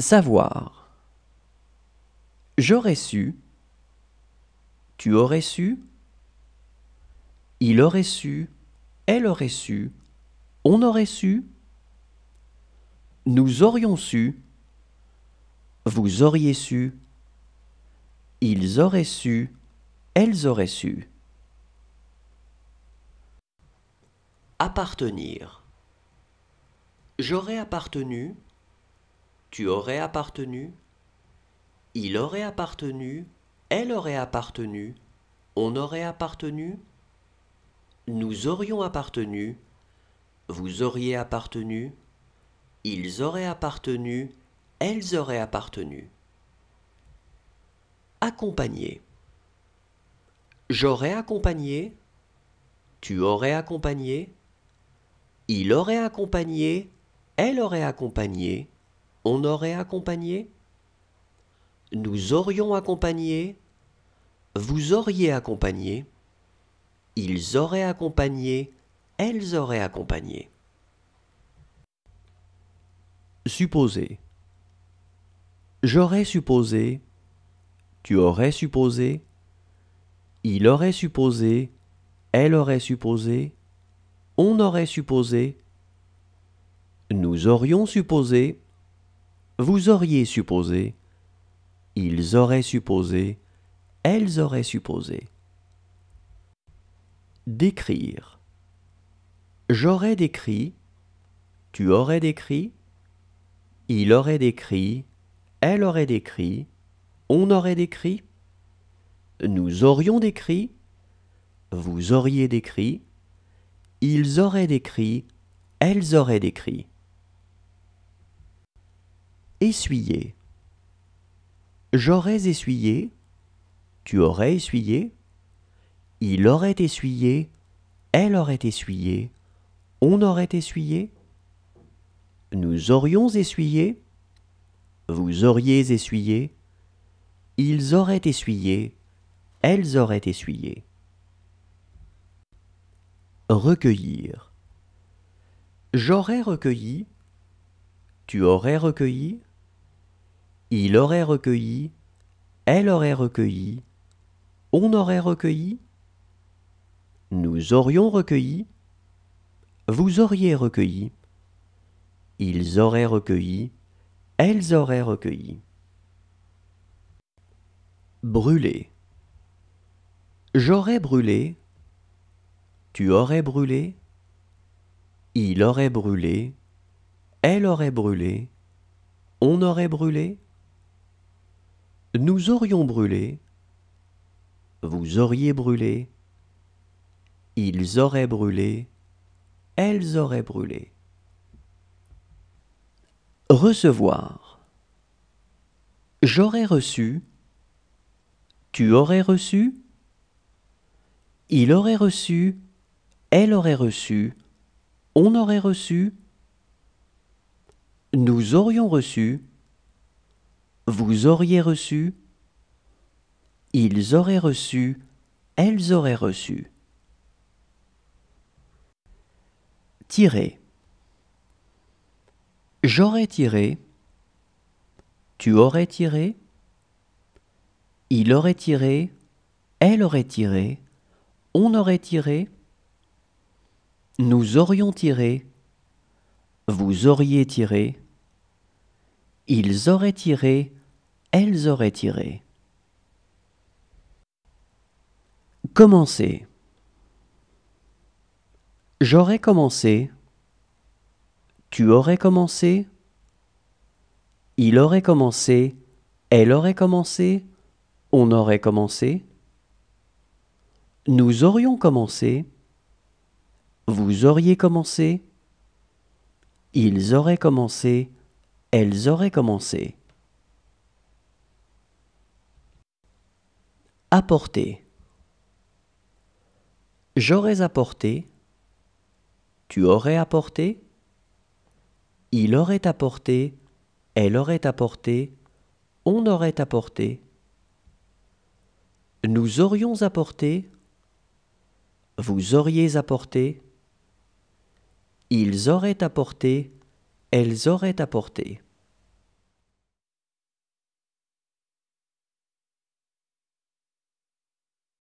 Savoir. J'aurais su. Tu aurais su. Il aurait su. Elle aurait su. On aurait su. Nous aurions su. Vous auriez su. Ils auraient su. Elles auraient su. Appartenir. J'aurais appartenu. Tu aurais appartenu. Il aurait appartenu. Elle aurait appartenu. On aurait appartenu. Nous aurions appartenu. Vous auriez appartenu. Ils auraient appartenu. Elles auraient appartenu. Accompagner. J'aurais accompagné. Tu aurais accompagné. Il aurait accompagné. Elle aurait accompagné. On aurait accompagné. Nous aurions accompagné. Vous auriez accompagné. Ils auraient accompagné. Elles auraient accompagné. Supposer. J'aurais supposé. Tu aurais supposé. Il aurait supposé. Elle aurait supposé. On aurait supposé. Nous aurions supposé. Vous auriez supposé. Ils auraient supposé. Elles auraient supposé. Décrire. J'aurais décrit. Tu aurais décrit. Il aurait décrit. Elle aurait décrit. On aurait décrit. Nous aurions décrit. Vous auriez décrit. Ils auraient décrit. Elles auraient décrit. Essuyer. J'aurais essuyé. Tu aurais essuyé. Il aurait essuyé. Elle aurait essuyé. On aurait essuyé. Nous aurions essuyé. Vous auriez essuyé. Ils auraient essuyé. Elles auraient essuyé. Recueillir. J'aurais recueilli. Tu aurais recueilli. Il aurait recueilli. Elle aurait recueilli. On aurait recueilli. Nous aurions recueilli. Vous auriez recueilli. Ils auraient recueilli. Elles auraient recueilli. Brûler. J'aurais brûlé. Tu aurais brûlé. Il aurait brûlé. Elle aurait brûlé. On aurait brûlé. Nous aurions brûlé. Vous auriez brûlé. Ils auraient brûlé. Elles auraient brûlé. Recevoir. J'aurais reçu. Tu aurais reçu. Il aurait reçu. Elle aurait reçu. On aurait reçu. Nous aurions reçu. Vous auriez reçu. Ils auraient reçu. Elles auraient reçu. Tirer. J'aurais tiré. Tu aurais tiré. Il aurait tiré. Elle aurait tiré. On aurait tiré. Nous aurions tiré. Vous auriez tiré. Ils auraient tiré. Elles auraient tiré. Commencer. J'aurais commencé. Tu aurais commencé. Il aurait commencé. Elle aurait commencé. On aurait commencé. Nous aurions commencé. Vous auriez commencé. Ils auraient commencé. Elles auraient commencé. Apporter. J'aurais apporté. Tu aurais apporté. Il aurait apporté. Elle aurait apporté. On aurait apporté. Nous aurions apporté. Vous auriez apporté. Ils auraient apporté. Elles auraient apporté.